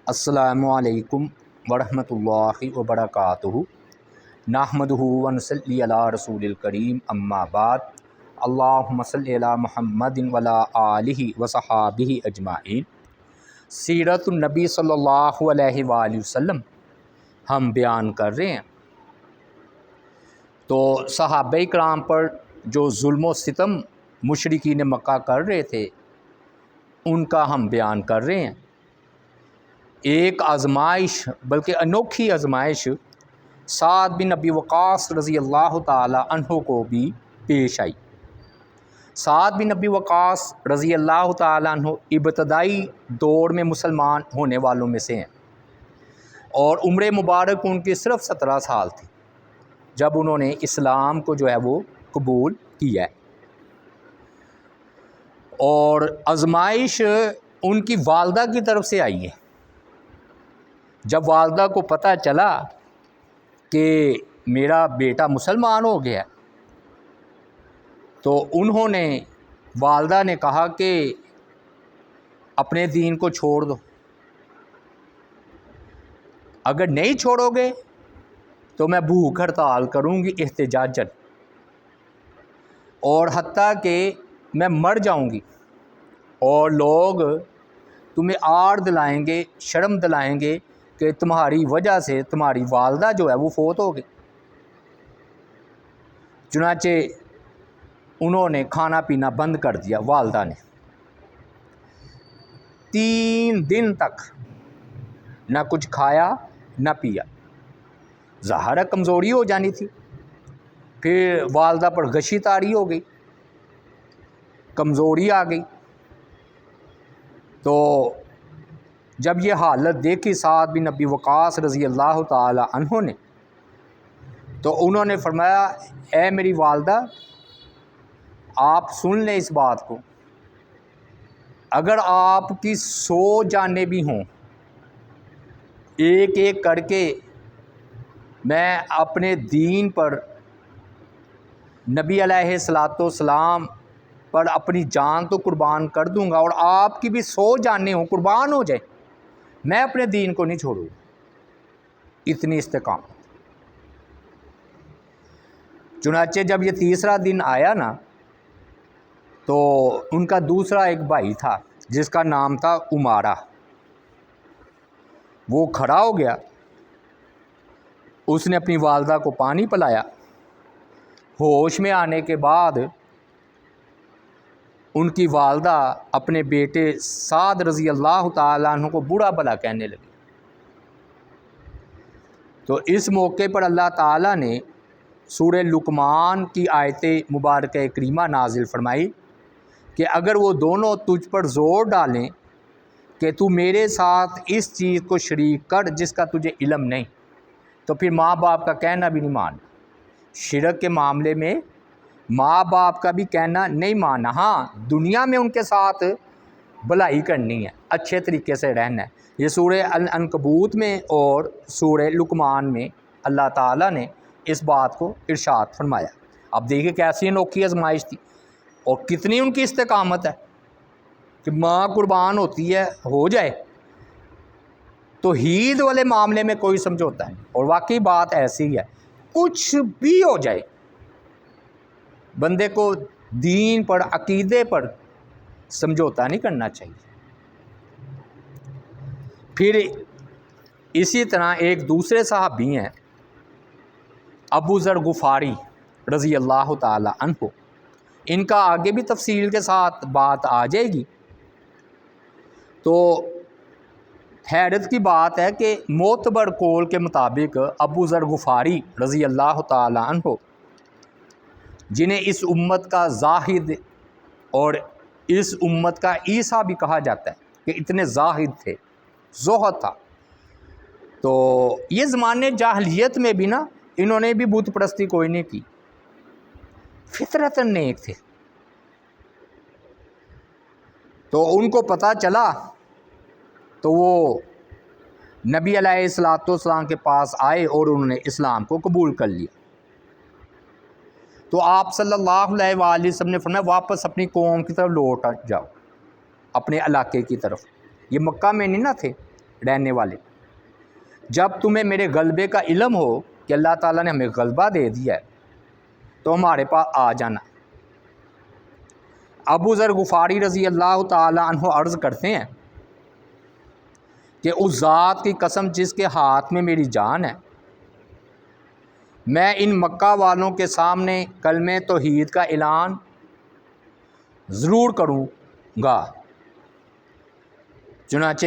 السلام علیکم ورحمۃ اللہ وبرکاتہ۔ نحمدہ و نصلی علی رسول الکریم، اما بعد۔ اللہم صلی علی محمد وعلی آلہ وصحابہ اجمعین۔ سیرت النبی صلی اللہ علیہ وآلہ وسلم ہم بیان کر رہے ہیں۔ تو صحابہ کرام پر جو ظلم و ستم مشرکین مکہ کر رہے تھے ان کا ہم بیان کر رہے ہیں۔ ایک آزمائش، بلکہ انوکھی آزمائش سعد بن ابی وقاص رضی اللہ تعالی عنہ کو بھی پیش آئی۔ سعد بن ابی وقاص رضی اللہ تعالی عنہ ابتدائی دور میں مسلمان ہونے والوں میں سے ہیں، اور عمر مبارک ان کی صرف 17 سال تھی جب انہوں نے اسلام کو جو ہے وہ قبول کیا ہے۔ اور آزمائش ان کی والدہ کی طرف سے آئی ہے۔ جب والدہ کو پتہ چلا کہ میرا بیٹا مسلمان ہو گیا تو انہوں نے، والدہ نے کہا کہ اپنے دین کو چھوڑ دو، اگر نہیں چھوڑو گے تو میں بھوک ہڑتال کروں گی احتجاجاً، اور حتیٰ کہ میں مر جاؤں گی اور لوگ تمہیں آڑ دلائیں گے، شرم دلائیں گے کہ تمہاری وجہ سے تمہاری والدہ جو ہے وہ فوت ہو گئی۔ چنانچہ انہوں نے کھانا پینا بند کر دیا۔ والدہ نے 3 دن تک نہ کچھ کھایا نہ پیا۔ ظاہر ہے کمزوری ہو جانی تھی، پھر والدہ پر غشی طاری ہو گئی، کمزوری آ گئی۔ تو جب یہ حالت دیکھی سعد بن ابی وقاص رضی اللہ تعالی عنہ نے، تو انہوں نے فرمایا، اے میری والدہ، آپ سن لیں اس بات کو، اگر آپ کی 100 جانیں بھی ہوں، ایک ایک کر کے میں اپنے دین پر، نبی علیہ الصلوۃ والسلام پر اپنی جان تو قربان کر دوں گا، اور آپ کی بھی 100 جانیں ہوں، قربان ہو جائیں، میں اپنے دین کو نہیں چھوڑوں گا۔ اتنی استقامت۔ چنانچہ جب یہ تیسرا دن آیا نا، تو ان کا دوسرا ایک بھائی تھا جس کا نام تھا عمارہ، وہ کھڑا ہو گیا، اس نے اپنی والدہ کو پانی پلایا۔ ہوش میں آنے کے بعد ان کی والدہ اپنے بیٹے سعد رضی اللہ تعالیٰ عنہ کو برا بھلا کہنے لگی۔ تو اس موقع پر اللہ تعالیٰ نے سورہ لقمان کی آیت مبارکہ کریمہ نازل فرمائی کہ اگر وہ دونوں تجھ پر زور ڈالیں کہ تو میرے ساتھ اس چیز کو شریک کر جس کا تجھے علم نہیں، تو پھر ماں باپ کا کہنا بھی نہیں ماننا۔ شرک کے معاملے میں ماں باپ کا بھی کہنا نہیں ماننا۔ ہاں، دنیا میں ان کے ساتھ بھلائی کرنی ہے، اچھے طریقے سے رہنا ہے۔ یہ سورہ العنکبوت میں اور سورہ لقمان میں اللہ تعالیٰ نے اس بات کو ارشاد فرمایا۔ اب دیکھیں کیسی انوکھی آزمائش تھی، اور کتنی ان کی استقامت ہے کہ ماں قربان ہوتی ہے، ہو جائے، توحید والے معاملے میں کوئی سمجھوتا ہے۔ اور واقعی بات ایسی ہے، کچھ بھی ہو جائے، بندے کو دین پر، عقیدے پر سمجھوتا نہیں کرنا چاہیے۔ پھر اسی طرح ایک دوسرے صحابی ہیں، ابو ذر غفاری رضی اللہ تعالی عنہ، ان کا آگے بھی تفصیل کے ساتھ بات آ جائے گی۔ تو حیرت کی بات ہے کہ معتبر قول کے مطابق ابو ذر غفاری رضی اللہ تعالی عنہ، جنہیں اس امت کا زاہد اور اس امت کا عیسیٰ بھی کہا جاتا ہے کہ اتنے زاہد تھے، زہد تھا، تو یہ زمانے جاہلیت میں بھی نا انہوں نے بھی بت پرستی کوئی نہیں کی، فطرتاً نیک تھے۔ تو ان کو پتہ چلا تو وہ نبی علیہ الصلوۃ والسلام کے پاس آئے اور انہوں نے اسلام کو قبول کر لیا۔ تو آپ صلی اللہ علیہ وآلہ وسلم نے فرمایا، واپس اپنی قوم کی طرف لوٹ جاؤ، اپنے علاقے کی طرف۔ یہ مکہ میں نہیں نہ تھے، رہنے والے، جب تمہیں میرے غلبے کا علم ہو کہ اللہ تعالیٰ نے ہمیں غلبہ دے دیا ہے تو ہمارے پاس آ جانا۔ ابو ذر غفاری رضی اللہ تعالیٰ عنہ عرض کرتے ہیں کہ اس ذات کی قسم جس کے ہاتھ میں میری جان ہے، میں ان مکہ والوں کے سامنے کلمہ توحید کا اعلان ضرور کروں گا۔ چنانچہ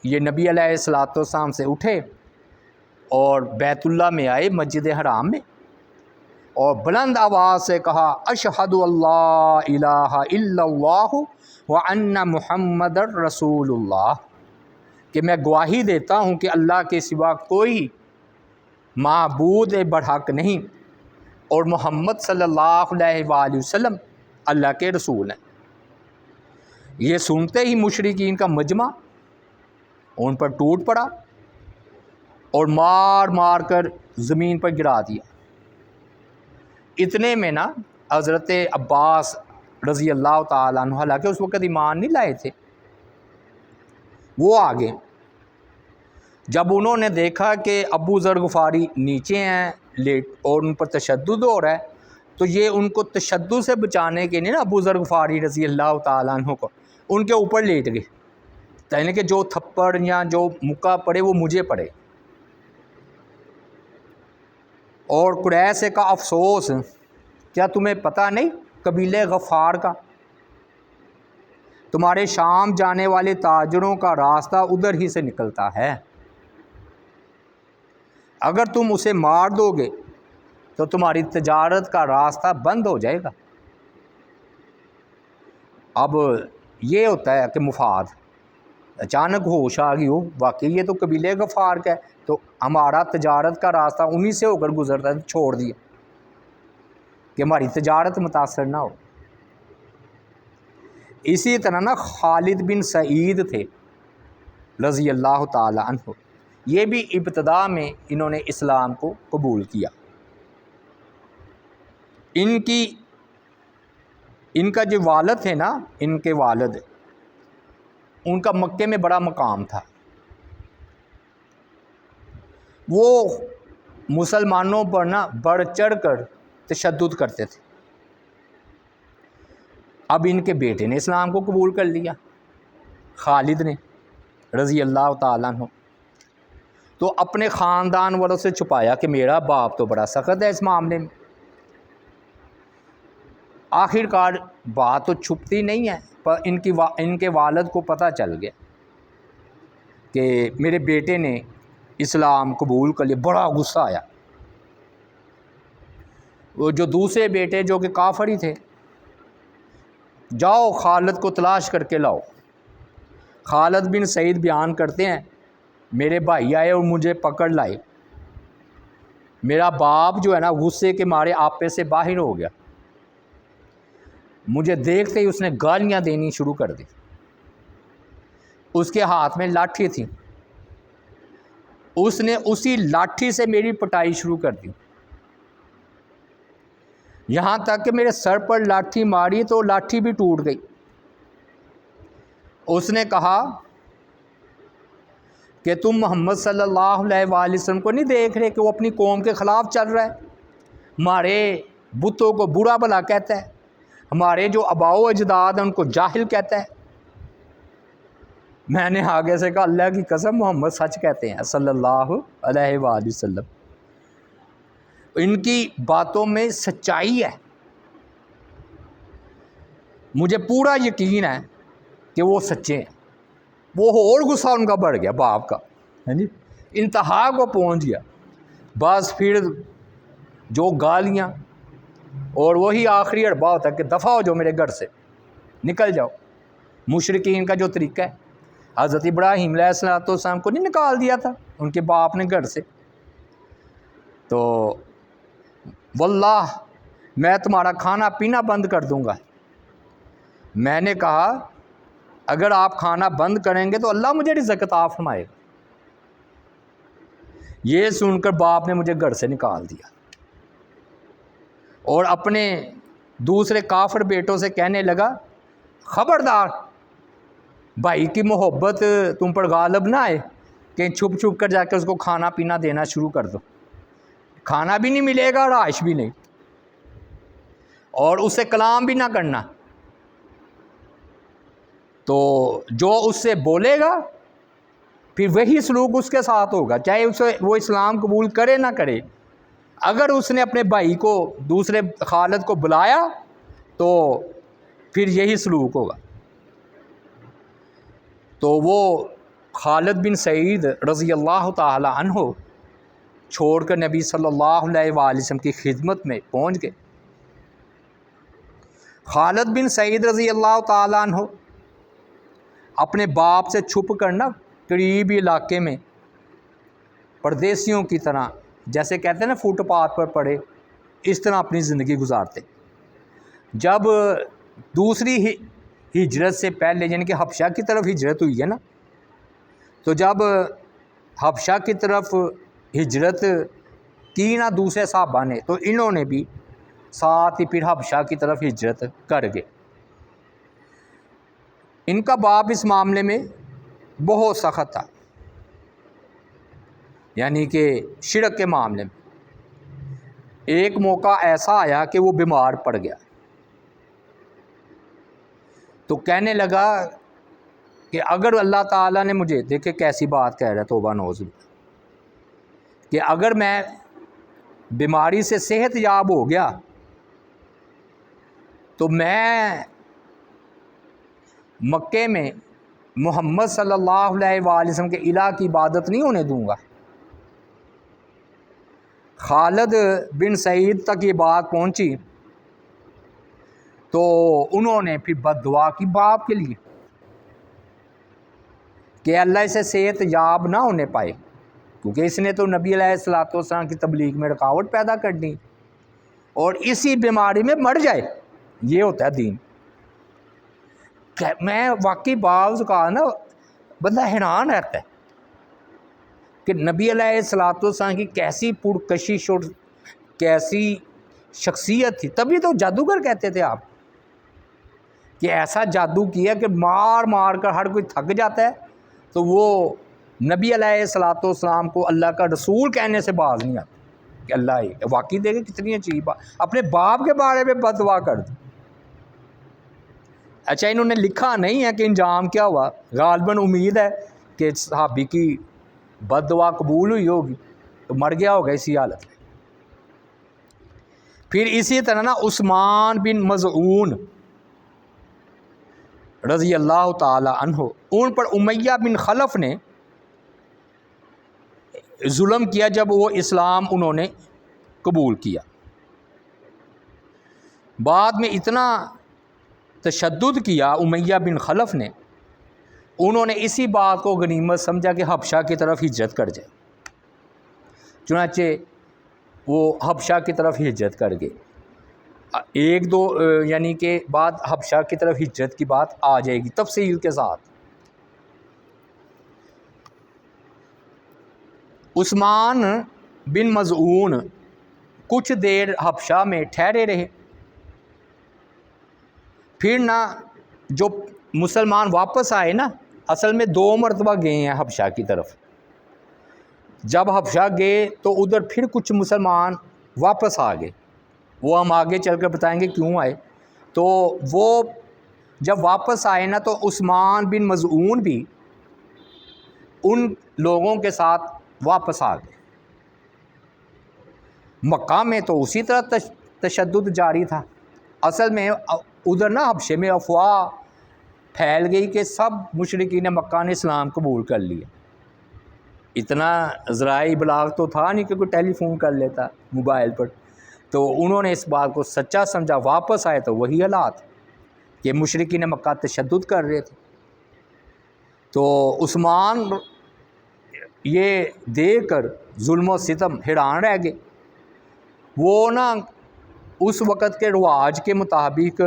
یہ نبی علیہ الصلوۃ والسلام سے اٹھے اور بیت اللہ میں آئے، مسجد حرام میں، اور بلند آواز سے کہا اشہد اللہ الہ الا اللہ وان محمد رسول اللہ، کہ میں گواہی دیتا ہوں کہ اللہ کے سوا کوئی معبود برحق نہیں اور محمد صلی اللہ علیہ وآلہ وسلم اللہ کے رسول ہیں۔ یہ سنتے ہی مشرکین کا مجمع ان پر ٹوٹ پڑا اور مار مار کر زمین پر گرا دیا۔ اتنے میں نا حضرت عباس رضی اللہ تعالیٰ عنہ، حالانکہ اس وقت ایمان نہیں لائے تھے، وہ آگے جب انہوں نے دیکھا کہ ابو ذر غفاری نیچے ہیں لیٹ اور ان پر تشدد ہو رہا ہے، تو یہ ان کو تشدد سے بچانے کے لیے نا ابو ذر غفاری رضی اللہ تعالیٰ عنہ کو ان کے اوپر لیٹ گئے، یعنی کہ جو تھپڑ یا جو مکہ پڑے وہ مجھے پڑے۔ اور قریش کا افسوس، کیا تمہیں پتہ نہیں قبیلہ غفار کا تمہارے شام جانے والے تاجروں کا راستہ ادھر ہی سے نکلتا ہے، اگر تم اسے مار دو گے تو تمہاری تجارت کا راستہ بند ہو جائے گا۔ اب یہ ہوتا ہے کہ مفاد، اچانک ہوش آ گئی ہو واقعی یہ تو قبیلہ غفار کا ہے، تو ہمارا تجارت کا راستہ انہی سے ہو کر گزرتا ہے، چھوڑ دیا کہ ہماری تجارت متاثر نہ ہو۔ اسی طرح نا خالد بن سعید تھے رضی اللہ تعالی عنہ، یہ بھی ابتدا میں انہوں نے اسلام کو قبول کیا۔ ان کا جو والد تھے نا، ان کے والد، ان کا مکے میں بڑا مقام تھا، وہ مسلمانوں پر نا بڑھ چڑھ کر تشدد کرتے تھے۔ اب ان کے بیٹے نے اسلام کو قبول کر لیا، خالد نے رضی اللہ تعالیٰ عنہ، تو اپنے خاندان والوں سے چھپایا کہ میرا باپ تو بڑا سخت ہے اس معاملے میں۔ آخر کار بات تو چھپتی نہیں ہے، پر ان کے والد کو پتہ چل گیا کہ میرے بیٹے نے اسلام قبول کر لیا، بڑا غصہ آیا۔ وہ جو دوسرے بیٹے جو کہ کافر ہی تھے، جاؤ خالد کو تلاش کر کے لاؤ۔ خالد بن سعید بیان کرتے ہیں میرے بھائی آئے اور مجھے پکڑ لائے، میرا باپ جو ہے نا غصے کے مارے آپے سے باہر ہو گیا، مجھے دیکھتے ہی اس نے گالیاں دینی شروع کر دی، اس کے ہاتھ میں لاٹھی تھی، اس نے اسی لاٹھی سے میری پٹائی شروع کر دی، یہاں تک کہ میرے سر پر لاٹھی ماری تو لاٹھی بھی ٹوٹ گئی۔ اس نے کہا کہ تم محمد صلی اللہ علیہ وآلہ وسلم کو نہیں دیکھ رہے کہ وہ اپنی قوم کے خلاف چل رہا ہے، ہمارے بتوں کو برا بھلا کہتا ہے، ہمارے جو آباء و اجداد ہیں ان کو جاہل کہتا ہے۔ میں نے آگے سے کہا اللہ کی قسم محمد سچ کہتے ہیں صلی اللہ علیہ وآلہ وسلم، ان کی باتوں میں سچائی ہے، مجھے پورا یقین ہے کہ وہ سچے ہیں۔ وہ اور غصہ ان کا بڑھ گیا باپ کا، انتہا کو پہنچ گیا، بس پھر جو گالیاں اور وہی آخری اڑبا ہوتا ہے کہ دفع ہو جاؤ میرے گھر سے، نکل جاؤ۔ مشرکین کا جو طریقہ ہے، حضرت ابراہیم علیہ السلام کو نہیں نکال دیا تھا ان کے باپ نے گھر سے، تو واللہ میں تمہارا کھانا پینا بند کر دوں گا۔ میں نے کہا اگر آپ کھانا بند کریں گے تو اللہ مجھے رزق عطا فرمائے گا۔ یہ سن کر باپ نے مجھے گھر سے نکال دیا اور اپنے دوسرے کافر بیٹوں سے کہنے لگا خبردار بھائی کی محبت تم پر غالب نہ آئے، کہ چھپ چھپ کر جا کے اس کو کھانا پینا دینا شروع کر دو، کھانا بھی نہیں ملے گا اور عائش بھی نہیں، اور اس سے کلام بھی نہ کرنا، تو جو اس سے بولے گا پھر وہی سلوک اس کے ساتھ ہوگا، چاہے اسے وہ اسلام قبول کرے نہ کرے۔ اگر اس نے اپنے بھائی کو، دوسرے خالد کو بلایا تو پھر یہی سلوک ہوگا۔ تو وہ خالد بن سعید رضی اللہ تعالی عنہ چھوڑ کر نبی صلی اللہ علیہ وآلہ وسلم کی خدمت میں پہنچ گئے۔ خالد بن سعید رضی اللہ تعالی عنہ اپنے باپ سے چھپ کر نا قریبی علاقے میں پردیسیوں کی طرح، جیسے کہتے ہیں نا فٹ پاتھ پر پڑے، اس طرح اپنی زندگی گزارتے۔ جب دوسری ہجرت سے پہلے یعنی کہ حبشہ کی طرف ہجرت ہوئی ہے نا، تو جب حبشہ کی طرف ہجرت کی نا دوسرے صحابہ نے، تو انہوں نے بھی ساتھ ہی پھر حبشہ کی طرف ہجرت کر گئے۔ ان کا باپ اس معاملے میں بہت سخت تھا، یعنی کہ شرک کے معاملے میں۔ ایک موقع ایسا آیا کہ وہ بیمار پڑ گیا، تو کہنے لگا کہ اگر اللہ تعالیٰ نے مجھے، دیکھے کیسی بات کہہ رہا ہے، توبہ نعوذ باللہ، کہ اگر میں بیماری سے صحت یاب ہو گیا تو میں مکے میں محمد صلی اللہ علیہ وآلہ وسلم کے الہ کی عبادت نہیں ہونے دوں گا۔ خالد بن سعید تک یہ بات پہنچی تو انہوں نے پھر بد دعا کی باپ کے لیے کہ اللہ اسے صحت یاب نہ ہونے پائے، کیونکہ اس نے تو نبی علیہ الصلوۃ والسلام کی تبلیغ میں رکاوٹ پیدا کر دی اور اسی بیماری میں مر جائے۔ یہ ہوتا ہے دین۔ میں واقعی بعض کا نا بندہ حیران رہتا ہے کہ نبی علیہ الصلوۃ والسلام کی کیسی پرکشش اور کیسی شخصیت تھی۔ تبھی تو جادوگر کہتے تھے آپ، کہ ایسا جادو کیا کہ مار مار کر ہر کوئی تھک جاتا ہے تو وہ نبی علیہ الصلوۃ والسلام کو اللہ کا رسول کہنے سے باز نہیں آتا کہ اللہ ہی واقعی دیکھے کتنی عجیب بات، اپنے باپ کے بارے میں بد دعا کر دی۔ اچھا انہوں نے لکھا نہیں ہے کہ انجام کیا ہوا، غالباً امید ہے کہ صحابی کی بد دعا قبول ہوئی ہوگی تو مر گیا ہوگا اسی حالت میں۔ پھر اسی طرح نا عثمان بن مظعون رضی اللہ تعالی عنہ، ان پر امیہ بن خلف نے ظلم کیا جب وہ اسلام انہوں نے قبول کیا۔ بعد میں اتنا تشدد کیا امیہ بن خلف نے، انہوں نے اسی بات کو غنیمت سمجھا کہ حبشہ کی طرف ہجرت کر جائے، چنانچہ وہ حبشہ کی طرف ہجرت کر گئے۔ ایک دو یعنی کہ بعد حبشہ کی طرف ہجرت کی بات آ جائے گی تفصیل کے ساتھ۔ عثمان بن مظعون کچھ دیر حبشہ میں ٹھہرے رہے، پھر نا جو مسلمان واپس آئے نا، اصل میں 2 مرتبہ گئے ہیں حبشہ کی طرف۔ جب حبشہ گئے تو ادھر پھر کچھ مسلمان واپس آ گئے، وہ ہم آگے چل کر بتائیں گے کیوں آئے۔ تو وہ جب واپس آئے نا تو عثمان بن مظعون بھی ان لوگوں کے ساتھ واپس آ گئے۔ مکہ میں تو اسی طرح تشدد جاری تھا۔ اصل میں ادھر نا حبشے میں افواہ پھیل گئی کہ سب مشرکین مکہ نے اسلام قبول کر لیا۔ اتنا ذرائع ابلاغ تو تھا نہیں کہ کوئی ٹیلی فون کر لیتا موبائل پر، تو انہوں نے اس بات کو سچا سمجھا، واپس آئے تو وہی حالات کہ مشرکین مکہ تشدد کر رہے تھے۔ تو عثمان یہ دیکھ کر ظلم و ستم حیران رہ گئے۔ وہ نا اس وقت کے رواج کے مطابق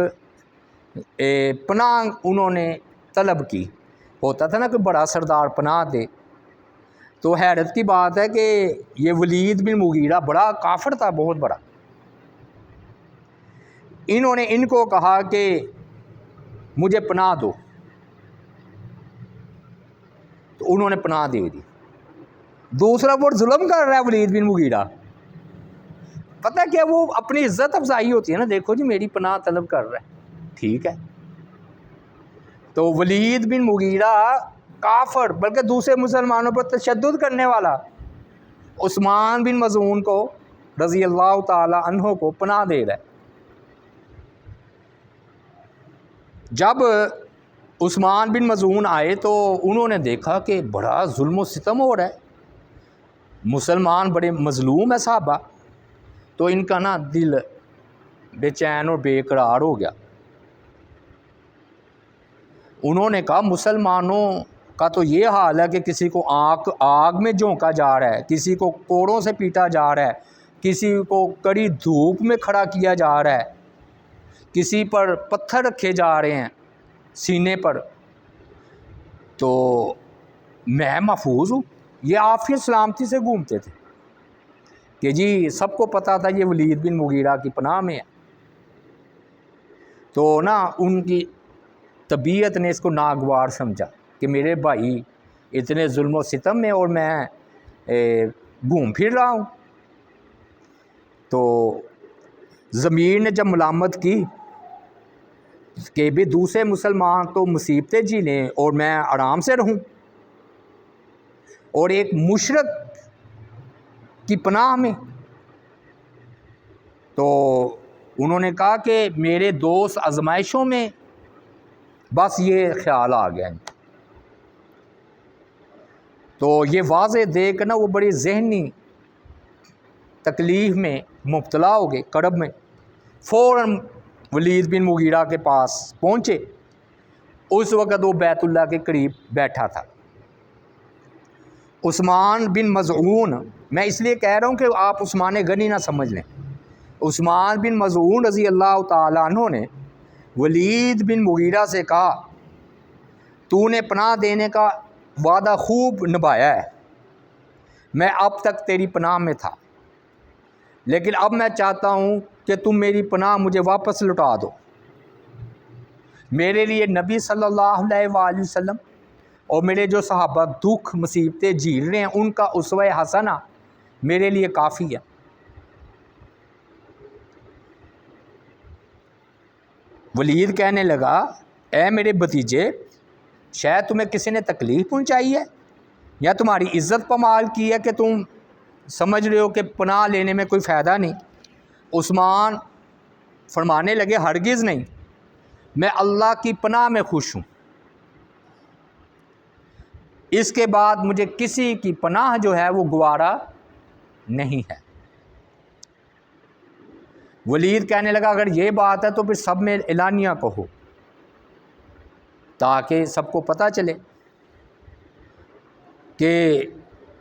پناہ انہوں نے طلب کی، ہوتا تھا نا کہ بڑا سردار پناہ دے۔ تو حیرت کی بات ہے کہ یہ ولید بن مغیرہ بڑا کافر تھا، بہت بڑا۔ انہوں نے ان کو کہا کہ مجھے پناہ دو، تو انہوں نے پناہ دے دی۔ دوسرا پر ظلم کر رہا ہے ولید بن مغیرہ. پتہ کیا وہ اپنی عزت افزائی ہوتی ہے نا، دیکھو جی میری پناہ طلب کر رہا ہے، ٹھیک ہے. تو ولید بن مغیرہ کافر، بلکہ دوسرے مسلمانوں پر تشدد کرنے والا، عثمان بن مظعون کو رضی اللہ تعالی عنہ کو پناہ دے رہا ہے. جب عثمان بن مظعون آئے تو انہوں نے دیکھا کہ بڑا ظلم و ستم ہو رہا ہے، مسلمان بڑے مظلوم ہے صحابہ. تو ان کا نا دل بے چین اور بے قرار ہو گیا. انہوں نے کہا مسلمانوں کا تو یہ حال ہے کہ کسی کو آگ میں جھونکا جا رہا ہے، کسی کو کوڑوں سے پیٹا جا رہا ہے، کسی کو کڑی دھوپ میں کھڑا کیا جا رہا ہے، کسی پر پتھر رکھے جا رہے ہیں سینے پر. تو میں محفوظ ہوں. یہ عافیت سلامتی سے گھومتے تھے کہ جی سب کو پتہ تھا یہ ولید بن مغیرہ کی پناہ میں ہے. تو نا ان کی طبیعت نے اس کو ناگوار سمجھا کہ میرے بھائی اتنے ظلم و ستم میں اور میں گھوم پھر رہا ہوں. تو ضمیر نے جب ملامت کی کہ بھی دوسرے مسلمان تو مصیبتیں جی لیں اور میں آرام سے رہوں، اور ایک مشرک کی پناہ میں، تو انہوں نے کہا کہ میرے دوست آزمائشوں میں بس یہ خیال آ گیا. تو یہ واضح دیکھ نا وہ بڑی ذہنی تکلیف میں مبتلا ہو گئے، کرب میں. فوراً ولید بن مغیرہ کے پاس پہنچے. اس وقت وہ بیت اللہ کے قریب بیٹھا تھا. عثمان بن مظعون، میں اس لیے کہہ رہا ہوں کہ آپ عثمان غنی نہ سمجھ لیں، عثمان بن مظعون رضی اللہ تعالیٰ عنہ نے ولید بن مغیرہ سے کہا تو نے پناہ دینے کا وعدہ خوب نبھایا ہے، میں اب تک تیری پناہ میں تھا، لیکن اب میں چاہتا ہوں کہ تم میری پناہ مجھے واپس لوٹا دو. میرے لیے نبی صلی اللہ علیہ وآلہ وسلم اور میرے جو صحابہ دکھ مصیبتیں جھیل رہے ہیں ان کا اسوہ حسنہ میرے لیے کافی ہے. ولید کہنے لگا اے میرے بھتیجے، شاید تمہیں کسی نے تکلیف پہنچائی ہے یا تمہاری عزت پامال کی ہے کہ تم سمجھ رہے ہو کہ پناہ لینے میں کوئی فائدہ نہیں. عثمان فرمانے لگے ہرگز نہیں، میں اللہ کی پناہ میں خوش ہوں، اس کے بعد مجھے کسی کی پناہ جو ہے وہ گوارا نہیں ہے. ولید کہنے لگا اگر یہ بات ہے تو پھر سب میں اعلانیہ کہو تاکہ سب کو پتہ چلے کہ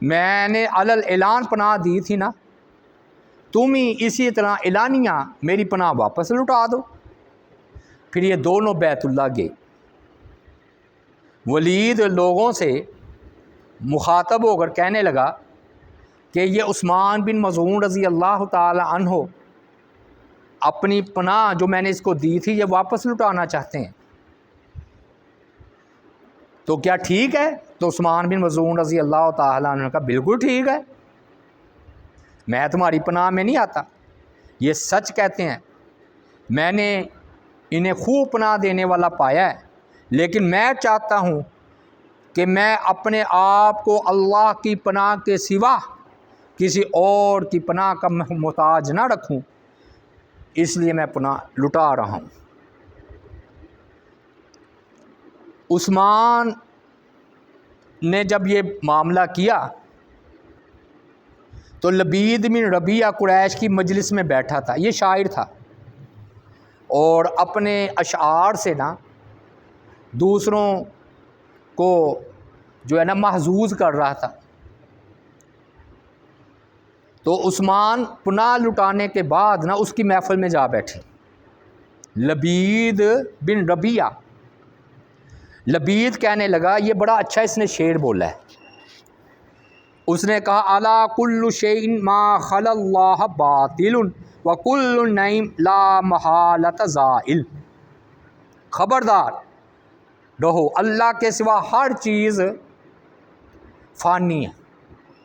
میں نے علل اعلان پناہ دی تھی نا، تم ہی اسی طرح اعلانیہ میری پناہ واپس لوٹا دو. پھر یہ دونوں بیت اللہ گئے. ولید لوگوں سے مخاطب ہو کر کہنے لگا کہ یہ عثمان بن مظعون رضی اللہ تعالی عنہ اپنی پناہ جو میں نے اس کو دی تھی یہ واپس لوٹانا چاہتے ہیں، تو کیا ٹھیک ہے؟ تو عثمان بن مظعون رضی اللہ تعالی عنہ نے کہا بالکل ٹھیک ہے، میں تمہاری پناہ میں نہیں آتا، یہ سچ کہتے ہیں، میں نے انہیں خوب پناہ دینے والا پایا ہے، لیکن میں چاہتا ہوں کہ میں اپنے آپ کو اللہ کی پناہ کے سوا کسی اور کی پناہ کا محتاج نہ رکھوں، اس لیے میں پناہ لٹا رہا ہوں. عثمان نے جب یہ معاملہ کیا تو لبید بن ربیعہ قریش کی مجلس میں بیٹھا تھا، یہ شاعر تھا اور اپنے اشعار سے نا دوسروں کو جو ہے نا محظوظ کر رہا تھا. تو عثمان پناہ لٹانے کے بعد نا اس کی محفل میں جا بیٹھے. لبید بن ربیعہ، لبید کہنے لگا یہ بڑا اچھا اس نے شعر بولا ہے. اس نے کہا الا کل شیء ما خلا اللہ باطل وکل النعیم لا محالۃ زائل. خبردار رہو، اللہ کے سوا ہر چیز فانی ہے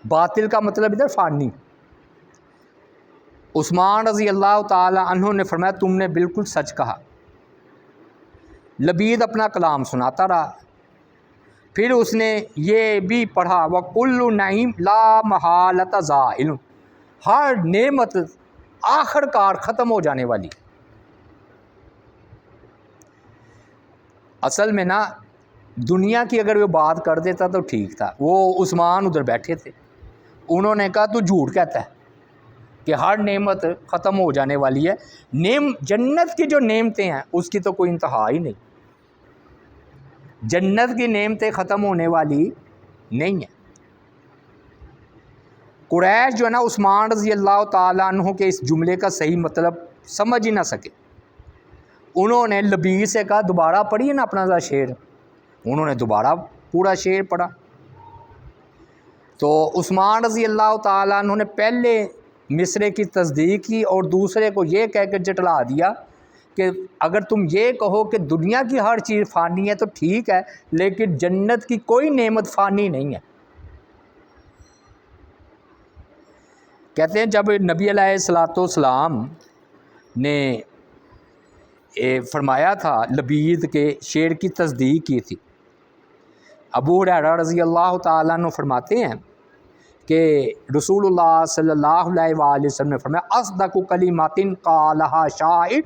باطل کا مطلب ادھر فانی۔ عثمان رضی اللہ تعالی عنہ نے فرمایا تم نے بالکل سچ کہا۔ لبید اپنا کلام سناتا رہا، پھر اس نے یہ بھی پڑھا وَكُلُّ نَعِيمٍ لَا مَحَالَةَ زَائِلٌ، ہر نعمت آخر کار ختم ہو جانے والی۔ اصل میں نا دنیا کی اگر وہ بات کر دیتا تو ٹھیک تھا، وہ عثمان ادھر بیٹھے تھے، انہوں نے کہا تو جھوٹ کہتا ہے کہ ہر نعمت ختم ہو جانے والی ہے۔ جنت کی جو نعمتیں ہیں اس کی تو کوئی انتہا ہی نہیں، جنت کی نعمتیں ختم ہونے والی نہیں ہیں۔ قریش جو ہے نا عثمان رضی اللہ تعالیٰ عنہ کے اس جملے کا صحیح مطلب سمجھ ہی نہ سکے، انہوں نے لبید سے کہا دوبارہ پڑھیے نا اپنا شعر، انہوں نے دوبارہ پورا شعر پڑھا۔ تو عثمان رضی اللہ تعالیٰ عنہ نے پہلے مصرے کی تصدیق کی اور دوسرے کو یہ کہہ کر جٹلا دیا کہ اگر تم یہ کہو کہ دنیا کی ہر چیز فانی ہے تو ٹھیک ہے، لیکن جنت کی کوئی نعمت فانی نہیں ہے۔ کہتے ہیں جب نبی علیہ السلام نے فرمایا تھا لبید کے شعر کی تصدیق کی تھی، ابو ہریرہ رضی اللہ تعالیٰ عنہ فرماتے ہیں کہ رسول اللہ صلی اللہ علیہ وآلہ وسلم نے فرمایا اصدق کلمات قالہا شاعر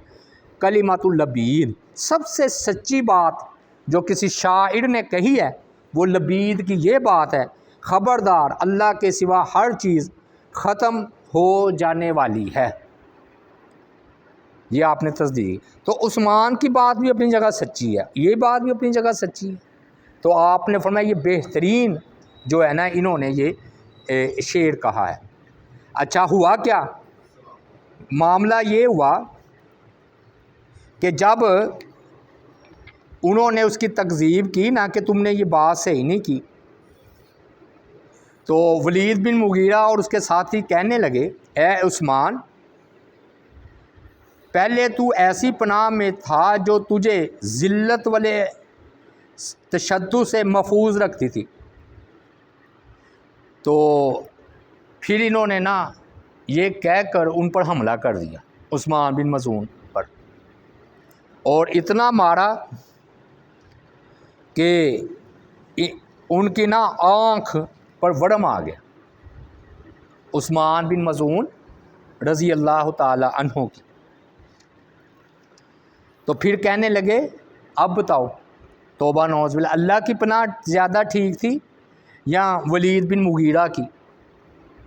کلمۃ لبید، سب سے سچی بات جو کسی شاعر نے کہی ہے وہ لبید کی یہ بات ہے، خبردار اللہ کے سوا ہر چیز ختم ہو جانے والی ہے۔ یہ آپ نے تصدیق، تو عثمان کی بات بھی اپنی جگہ سچی ہے، یہ بات بھی اپنی جگہ سچی ہے۔ تو آپ نے فرمایا یہ بہترین جو ہے نا انہوں نے یہ شعر کہا ہے۔ اچھا ہوا کیا؟ معاملہ یہ ہوا کہ جب انہوں نے اس کی تکذیب کی نا کہ تم نے یہ بات صحیح نہیں کی، تو ولید بن مغیرہ اور اس کے ساتھی کہنے لگے اے عثمان، پہلے تو ایسی پناہ میں تھا جو تجھے ذلت والے تشدد سے محفوظ رکھتی تھی، تو پھر انہوں نے نا یہ کہہ کر ان پر حملہ کر دیا عثمان بن مظعون پر، اور اتنا مارا کہ ان کی نا آنکھ پر ورم آ گیا عثمان بن مظعون رضی اللہ تعالی عنہ کی۔ تو پھر کہنے لگے اب بتاؤ توبہ نعوذ باللہ، اللہ کی پناہ زیادہ ٹھیک تھی یا ولید بن مغیرہ کی؟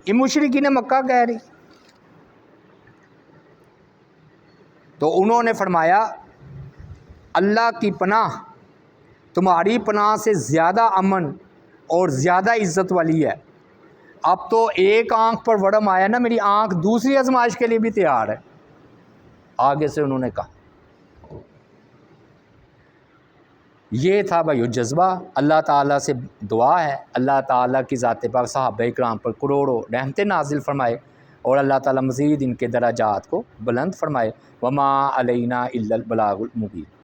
یہ مشرکین مکہ کہہ رہی۔ تو انہوں نے فرمایا اللہ کی پناہ تمہاری پناہ سے زیادہ امن اور زیادہ عزت والی ہے، اب تو ایک آنکھ پر ورم آیا نا، میری آنکھ دوسری آزمائش کے لیے بھی تیار ہے۔ آگے سے انہوں نے کہا یہ تھا بھائیو جذبہ۔ اللہ تعالیٰ سے دعا ہے اللہ تعالیٰ کی ذات پاک صحابہ کرام پر کروڑوں رحمتیں نازل فرمائے اور اللہ تعالیٰ مزید ان کے درجات کو بلند فرمائے۔ وما علینا الا البلاغ المبین۔